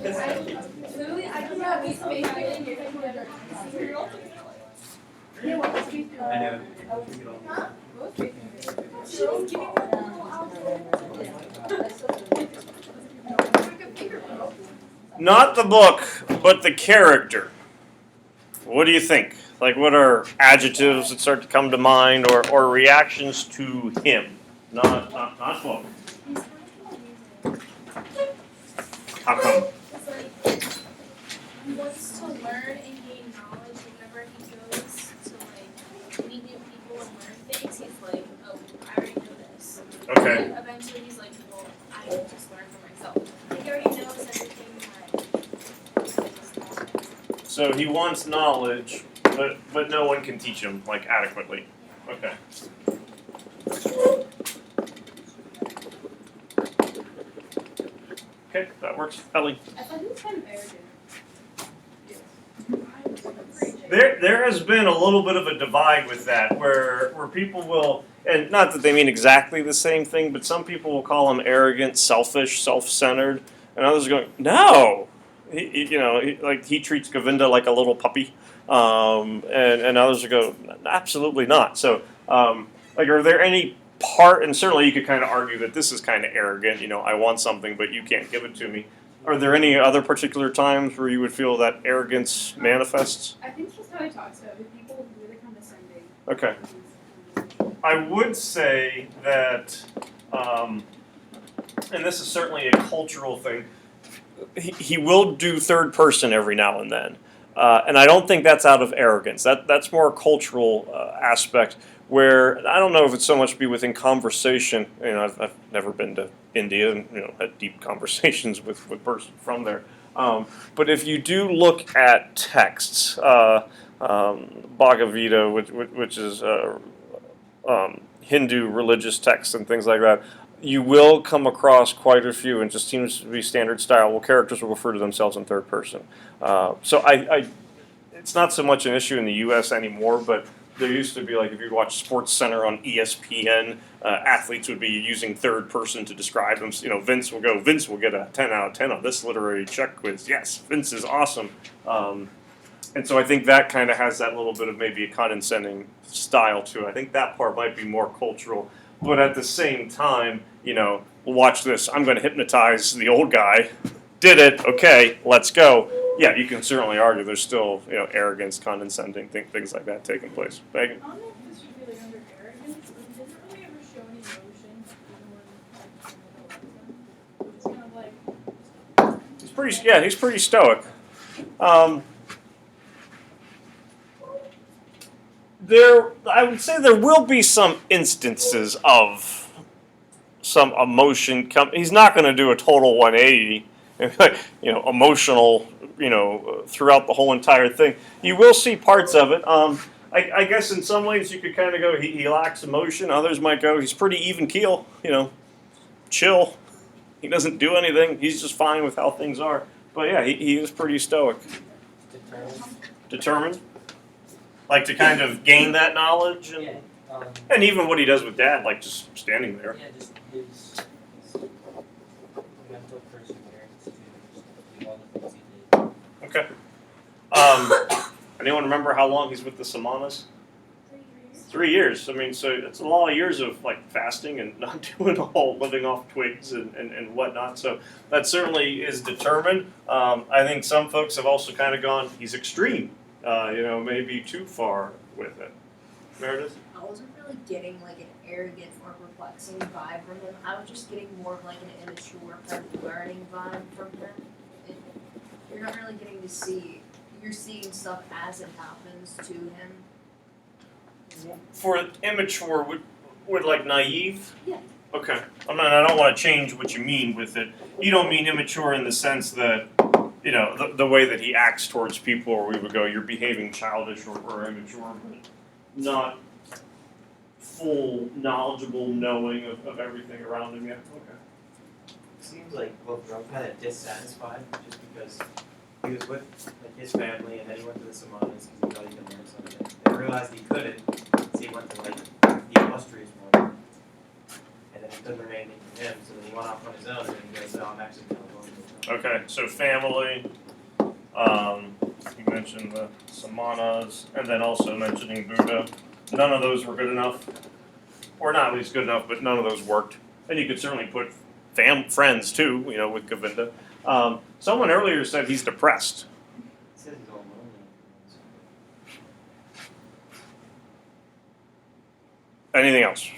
Literally, I can have these space I know. Not the book, but the character. What do you think? Like, what are adjectives that start to come to mind, or reactions to him? Not book. How come? He wants to learn and gain knowledge whenever he goes to meet new people and learn things. He's like, oh, I already know this. Okay. And eventually he's like, well, I can just learn for myself. Like he already knows everything that. So he wants knowledge, but no one can teach him adequately. Okay. Okay, that works. Ellie. I thought he was kind of arrogant. There has been a little bit of a divide with that, where people will, and not that they mean exactly the same thing, but some people will call him arrogant, selfish, self-centered, and others are going, no, he treats Govinda like a little puppy, and others will go, absolutely not. So, are there any part, and certainly you could kind of argue that this is kind of arrogant, I want something, but you can't give it to me. Are there any other particular times where you would feel that arrogance manifests? I think it's just how he talks about it. People really condescending. Okay. I would say that, and this is certainly a cultural thing, he will do third person every now and then. And I don't think that's out of arrogance. That's more a cultural aspect where I don't know if it's so much be within conversation. I've never been to India and had deep conversations with person from there. But if you do look at texts, Bhagavad Gita, which is Hindu religious texts and things like that, you will come across quite a few, and just seems to be standard style. Well, characters will refer to themselves in third person. So it's not so much an issue in the U.S. anymore, but there used to be, if you'd watch Sports Center on ESPN, athletes would be using third person to describe them. Vince will get a 10 out of 10 on this literary check quiz. Yes, Vince is awesome. And so I think that kind of has that little bit of maybe a condescending style to it. I think that part might be more cultural. But at the same time, watch this. I'm going to hypnotize the old guy. Did it. Okay, let's go. Yeah, you can certainly argue there's still, arrogance, condescending, things like that taking place. Megan? I don't know if this should be under arrogance, but he doesn't really ever show any emotion, even when it's kind of He's pretty stoic. I would say there will be some instances of some emotion. He's not going to do a total 180, emotional, throughout the whole entire thing. You will see parts of it. I guess in some ways you could kind of go, he lacks emotion. Others might go, he's pretty even keel, chill. He doesn't do anything. He's just fine with how things are. But yeah, he is pretty stoic. Determined. Like to kind of gain that knowledge, and even what he does with Dad, just standing there. Yeah, just his mental perseverance to do all the things he did. Okay. Anyone remember how long he's with the Samanas? 3 years. I mean, so it's a lot of years of fasting and not doing all living off twigs and whatnot. So that certainly is determined. I think some folks have also kind of gone, he's extreme. Maybe too far with it. Meredith? I wasn't really getting an arrogant or perplexing vibe from him. I was just getting more of an immature kind of learning vibe from him. And you're not really getting to see, you're seeing stuff as it happens to him. For immature, would naive? Yeah. Okay. I don't want to change what you mean with it. You don't mean immature in the sense that the way that he acts towards people, or we would go, you're behaving childish or immature, but not full, knowledgeable knowing of everything around him yet. Okay. It seems like both were kind of dissatisfied just because he was with his family and then he went to the Samanas because he thought he could learn something. They realized he couldn't, so he went to the illustrious one. And then he couldn't learn anything from him, so then he went off on his own and then he goes, I'm actually going to go Okay, so family. You mentioned the samanas, and then also mentioning Buddha. None of those were good enough, or not at least good enough, but none of those worked. And you could certainly put friends too, with Govinda. Someone earlier said he's depressed. He says he's all lonely. Anything else?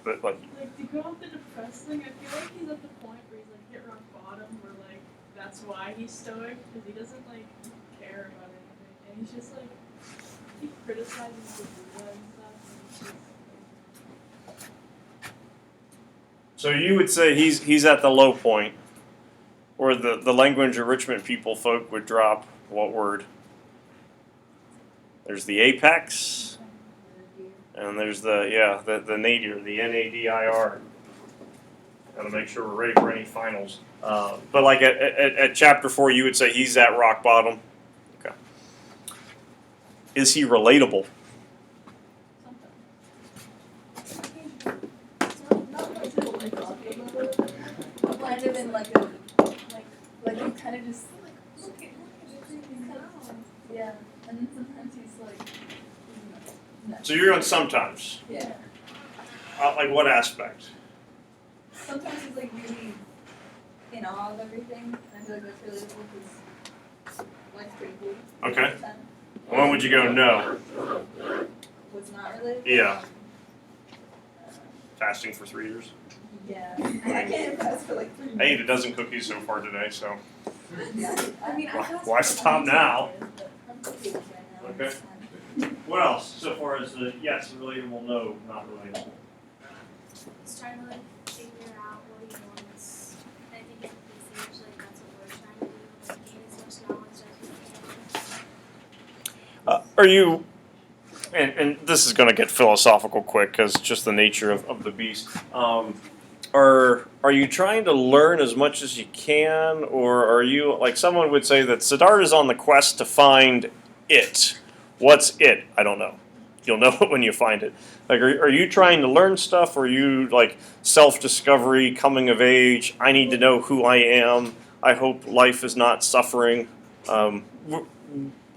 But, Like to go off the depressed thing, I feel like he's at the point where he's like hit rock bottom, where like that's why he's stoic, because he doesn't like care about anything, and he's just like he criticizes the Buddha and stuff. And it's just, So you would say he's at the low point, or the language enrichment folk would drop what word? There's the apex, and there's the nadir, the NADIR. Gotta make sure we're ready for any finals. But like at chapter 4, you would say he's at rock bottom. Okay. Is he relatable? Kind of in like a like you kind of just look at everything now. yeah, and then sometimes he's like no. So you're on sometimes. Yeah. Like what aspect? Sometimes he's like really in awe of everything, and I feel like that's really cool because life's pretty cool. Okay. When would you go no? What's not really? Yeah. Fasting for 3 years. Yeah. I can't fast for like 3 months. I ate a dozen cookies so far today, so. I mean, I fast Why for stop like now? 2 years, but I'm cookies right now. Okay. It's fine. What else? So far as the yes, relatable, no, not relatable. He's trying to like figure out what he wants. I think at this age, like that's what we're trying to do, like gain as much knowledge as we can. Are you? And this is going to get philosophical quick because just the nature of the beast. Are you trying to learn as much as you can, or are you like someone would say that Siddhartha's on the quest to find it? What's it? I don't know. You'll know it when you find it. Like, are you trying to learn stuff, or are you like self-discovery, coming of age? I need to know who I am. I hope life is not suffering.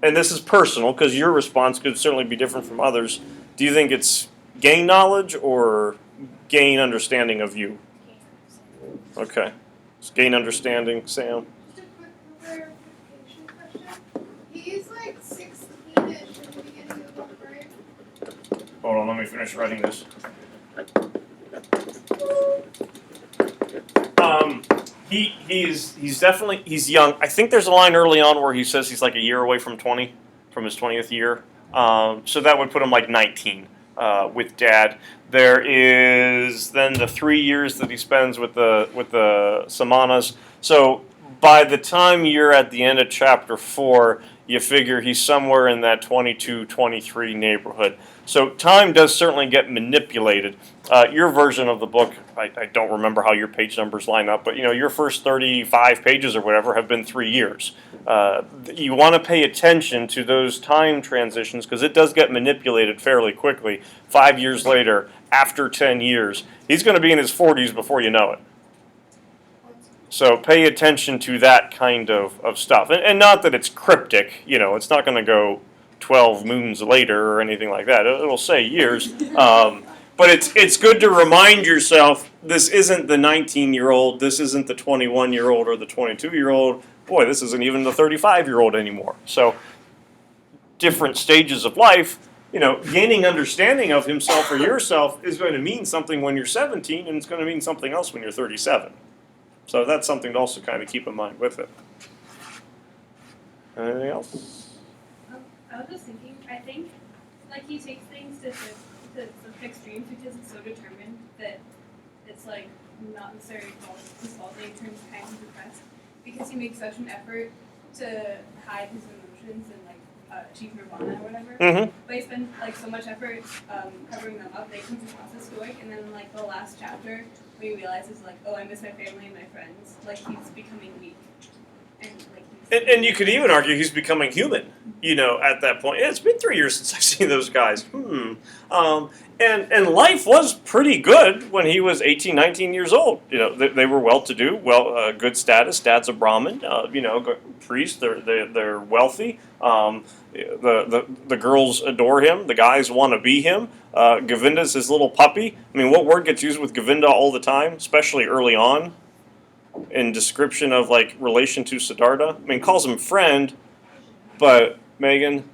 And this is personal because your response could certainly be different from others. Do you think it's gain knowledge or gain understanding of you? Okay. It's gain understanding, Sam. Just a quick clarification question. He's like 16-ish at the beginning of the book, right? Hold on, let me finish writing this. He's definitely young. I think there's a line early on where he says he's like a year away from 20, from his 20th year. So that would put him like 19 with Dad. There is then the 3 years that he spends with the Samanas. So by the time you're at the end of chapter 4, you figure he's somewhere in that 22, 23 neighborhood. So time does certainly get manipulated. Your version of the book, I don't remember how your page numbers line up, but your first 35 pages or whatever have been 3 years. You want to pay attention to those time transitions because it does get manipulated fairly quickly. 5 years later, after 10 years, he's going to be in his 40s before you know it. So pay attention to that kind of stuff. And not that it's cryptic, it's not going to go 12 moons later or anything like that. It'll say years. But it's good to remind yourself this isn't the 19-year-old, this isn't the 21-year-old or the 22-year-old. Boy, this isn't even the 35-year-old anymore. So different stages of life, gaining understanding of himself or yourself is going to mean something when you're 17 and it's going to mean something else when you're 37. So that's something to also kind of keep in mind with it. Anything else? I was just thinking, I think like he takes things to some extremes because he's so determined that it's like not necessarily his fault that he turns kind of depressed because he makes such an effort to hide his emotions and like achieve nirvana or whatever. Mm-hmm. But he spends like so much effort covering them up that he comes across as stoic, and then in like the last chapter when he realizes like, oh, I miss my family and my friends, like he's becoming weak and like And you could even argue he's becoming human, at that point. It's been 3 years since I've seen those guys. And life was pretty good when he was 18, 19 years old. They were well-to-do, good status. Dad's a Brahmin, priest. They're wealthy. The girls adore him. The guys want to be him. Govinda's his little puppy. I mean, what word gets used with Govinda all the time, especially early on? In description of relation to Siddhartha. I mean, calls him friend, but Megan,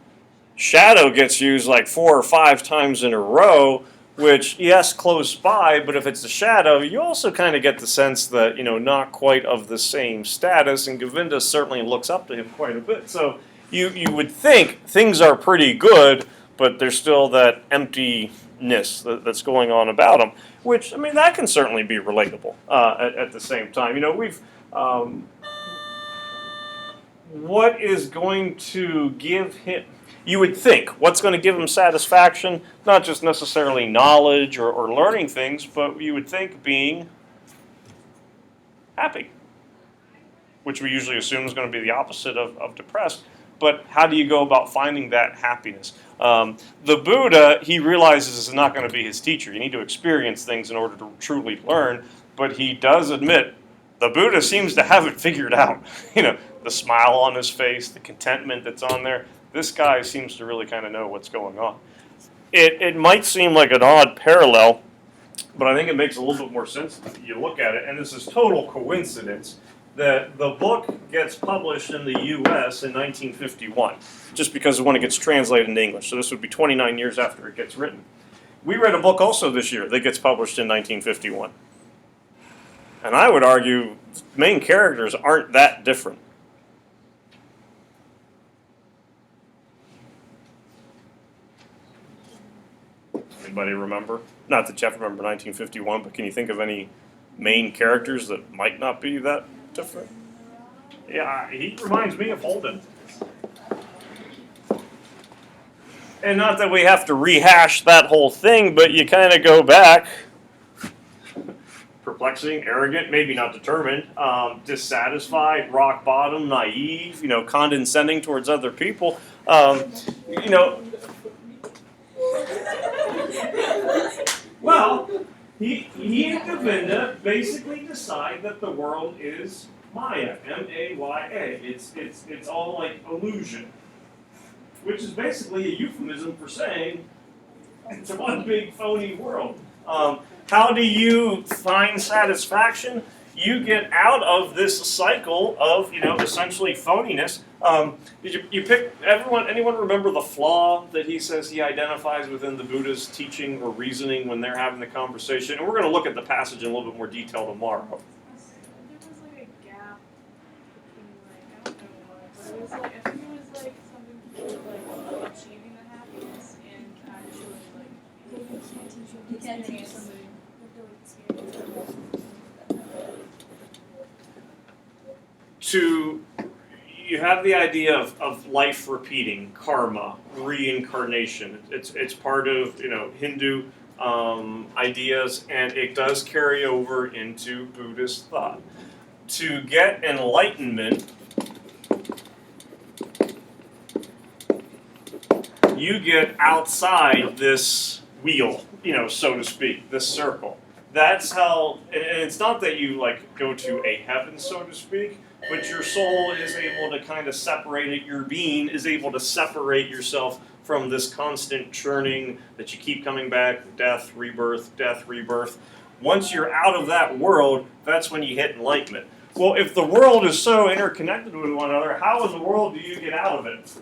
shadow gets used 4 or 5 times in a row, which yes, close by, but if it's a shadow, you also kind of get the sense that not quite of the same status, and Govinda certainly looks up to him quite a bit. So you would think things are pretty good, but there's still that emptiness that's going on about him. Which, I mean, that can certainly be relatable at the same time. We've what is going to give him, you would think, what's going to give him satisfaction, not just necessarily knowledge or learning things, but you would think being happy, which we usually assume is going to be the opposite of depressed. But how do you go about finding that happiness? The Buddha, he realizes is not going to be his teacher. You need to experience things in order to truly learn. But he does admit the Buddha seems to have it figured out. The smile on his face, the contentment that's on there. This guy seems to really kind of know what's going on. It might seem like an odd parallel, but I think it makes a little bit more sense if you look at it. And this is total coincidence that the book gets published in the U.S. in 1951, just because of when it gets translated into English. So this would be 29 years after it gets written. We read a book also this year that gets published in 1951. And I would argue main characters aren't that different. Anybody remember? Not that Jeff remember 1951, but can you think of any main characters that might not be that different? Yeah, he reminds me of Holden. And not that we have to rehash that whole thing, but you kind of go back. Perplexing, arrogant, maybe not determined, dissatisfied, rock bottom, naive, condescending towards other people. Well, he and Govinda basically decide that the world is Maya, M-A-Y-A. It's all like illusion, which is basically a euphemism for saying it's one big phony world. How do you find satisfaction? You get out of this cycle of, essentially phoniness. You pick anyone remember the flaw that he says he identifies within the Buddha's teaching or reasoning when they're having the conversation? And we're going to look at the passage in a little bit more detail tomorrow. There was like a gap between I don't know what, but it was I think it was something to do with achieving the happiness and actually experiencing something. You have the idea of life repeating, karma, reincarnation. It's part of Hindu ideas, and it does carry over into Buddhist thought. To get enlightenment, you get outside this wheel, so to speak, this circle. That's how, and it's not that you go to a heaven, so to speak, but your soul is able to kind of separate it. Your being is able to separate yourself from this constant churning that you keep coming back, death, rebirth, death, rebirth. Once you're out of that world, that's when you hit enlightenment. Well, if the world is so interconnected with one another, how in the world do you get out of it?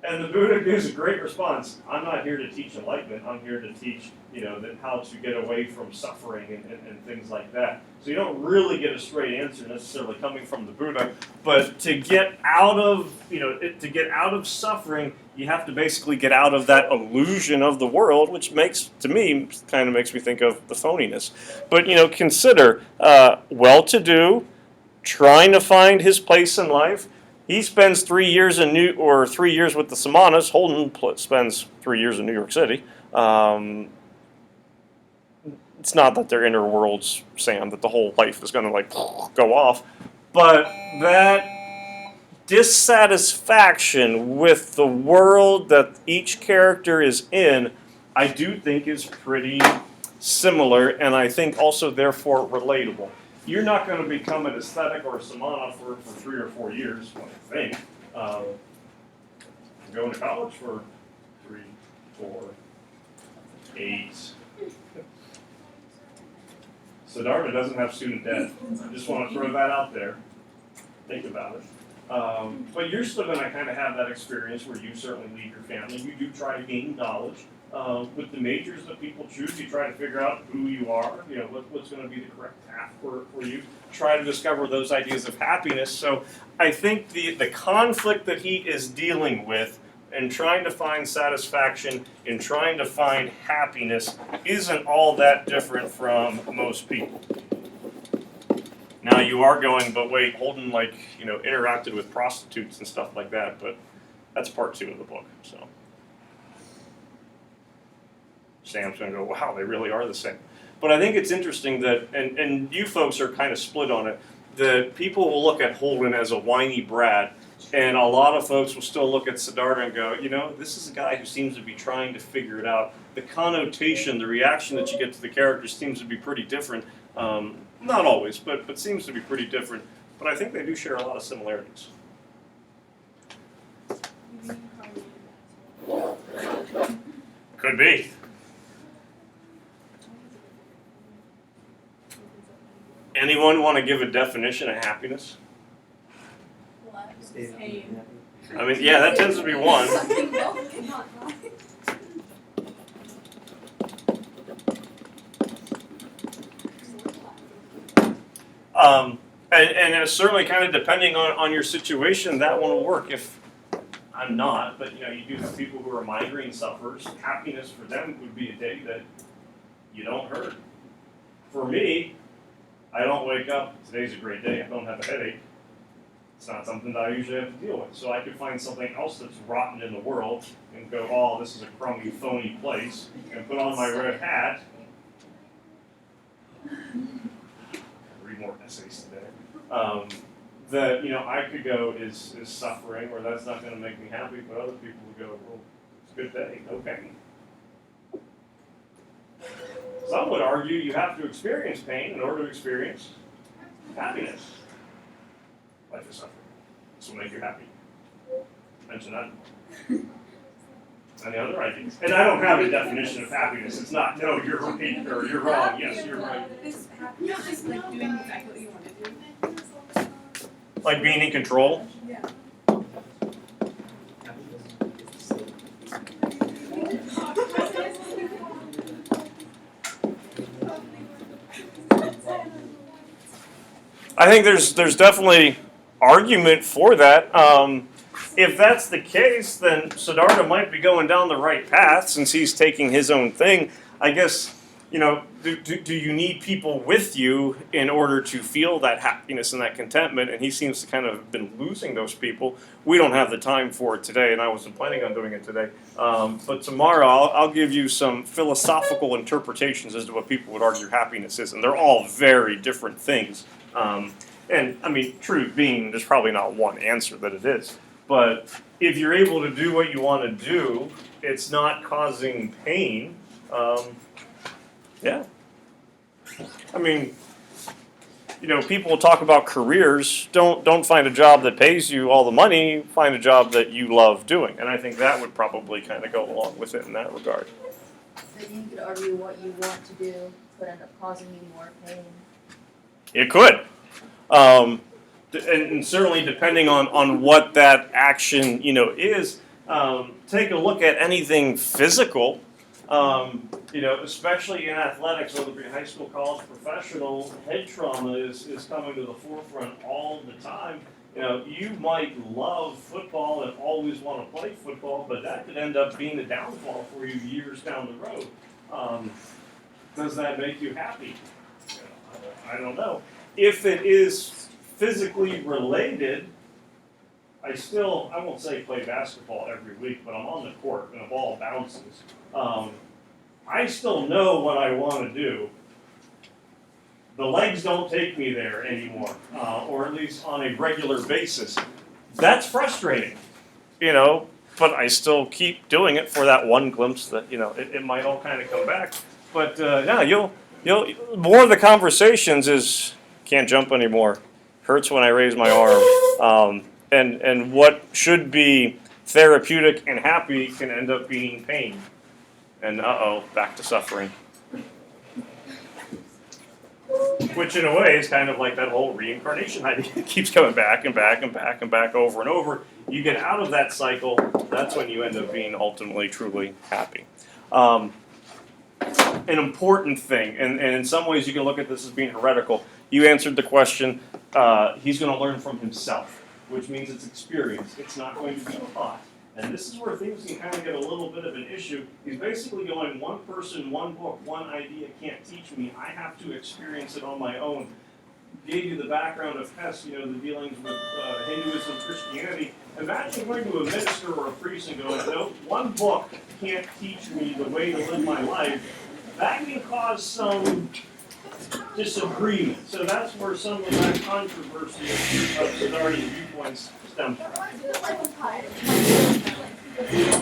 And the Buddha gives a great response. I'm not here to teach enlightenment. I'm here to teach, that how to get away from suffering and things like that. So you don't really get a straight answer necessarily coming from the Buddha. But to get out of, to get out of suffering, you have to basically get out of that illusion of the world, which makes me think of the phoniness. But consider well-to-do, trying to find his place in life. He spends 3 years 3 years with the Samanas. Holden spends 3 years in New York City. It's not that they're inner worlds, Sam, that the whole life is going to go off, but that dissatisfaction with the world that each character is in, I do think is pretty similar, and I think also therefore relatable. You're not going to become an aesthetic or a samana for 3 or 4 years, I think. Going to college for 3, 4, 8. Siddhartha doesn't have student debt. I just want to throw that out there. Think about it. But you're still going to kind of have that experience where you certainly leave your family. You do try to gain knowledge. With the majors that people choose, you try to figure out who you are, what's going to be the correct path for you. Try to discover those ideas of happiness. So I think the conflict that he is dealing with and trying to find satisfaction and trying to find happiness isn't all that different from most people. Now you are going, but wait, Holden interacted with prostitutes and stuff like that, but that's part 2 of the book, so. Sam's going to go, wow, they really are the same. But I think it's interesting that, and you folks are kind of split on it, that people will look at Holden as a whiny brat, and a lot of folks will still look at Siddhartha and go, this is a guy who seems to be trying to figure it out. The connotation, the reaction that you get to the characters seems to be pretty different. Not always, but seems to be pretty different. But I think they do share a lot of similarities. Could be. Anyone want to give a definition of happiness? Pain. I mean, yeah, that tends to be one. Something no one cannot buy. And it's certainly kind of depending on your situation, that one will work. If I'm not, but you do have people who are migraine sufferers. Happiness for them would be a day that you don't hurt. For me, I don't wake up, today's a great day, I don't have a headache. It's not something that I usually have to deal with. So I could find something else that's rotten in the world and go, oh, this is a crummy, phony place, and put on my red hat. Read more essays today. That I could go is suffering, or that's not going to make me happy, but other people would go, well, it's a good day, okay. Some would argue you have to experience pain in order to experience happiness. Life is suffering. This will make you happy. Mention that. Any other ideas? And I don't have a definition of happiness. It's not, no, you're right, or you're wrong. Yes, you're right. Yeah, just like doing exactly what you want to do. Like being in control? Yeah. I think there's definitely argument for that. If that's the case, then Siddhartha might be going down the right path since he's taking his own thing. I guess, do you need people with you in order to feel that happiness and that contentment? And he seems to kind of have been losing those people. We don't have the time for it today, and I wasn't planning on doing it today. But tomorrow I'll give you some philosophical interpretations as to what people would argue happiness is. And they're all very different things. And I mean, truth being, there's probably not one answer that it is. But if you're able to do what you want to do, it's not causing pain. Yeah. I mean, people will talk about careers. Don't find a job that pays you all the money. Find a job that you love doing. And I think that would probably kind of go along with it in that regard. Then you could argue what you want to do could end up causing you more pain. It could. And certainly depending on what that action, is, take a look at anything physical, especially in athletics, whether it be high school, college, professional, head trauma is coming to the forefront all the time. You might love football and always want to play football, but that could end up being the downfall for you years down the road. Does that make you happy? I don't know. If it is physically related, I won't say play basketball every week, but I'm on the court and a ball bounces. I still know what I want to do. The legs don't take me there anymore, or at least on a regular basis. That's frustrating, but I still keep doing it for that one glimpse that, it might all kind of come back. But yeah, you'll more of the conversations is can't jump anymore, hurts when I raise my arm, and what should be therapeutic and happy can end up being pain, and back to suffering. Which in a way is kind of like that whole reincarnation idea. It keeps coming back and back and back and back over and over. You get out of that cycle, that's when you end up being ultimately truly happy. An important thing, and in some ways you can look at this as being heretical. You answered the question, he's going to learn from himself, which means it's experience. It's not going to be taught. And this is where things can kind of get a little bit of an issue. He's basically going, one person, one book, one idea can't teach me. I have to experience it on my own. Gave you the background of Hess, the dealings with Hinduism, Christianity. Imagine going to a minister or a priest and going, no, one book can't teach me the way to live my life. That can cause some disagreement. So that's where some of that controversy of Siddhartha's viewpoints stem from. Yeah.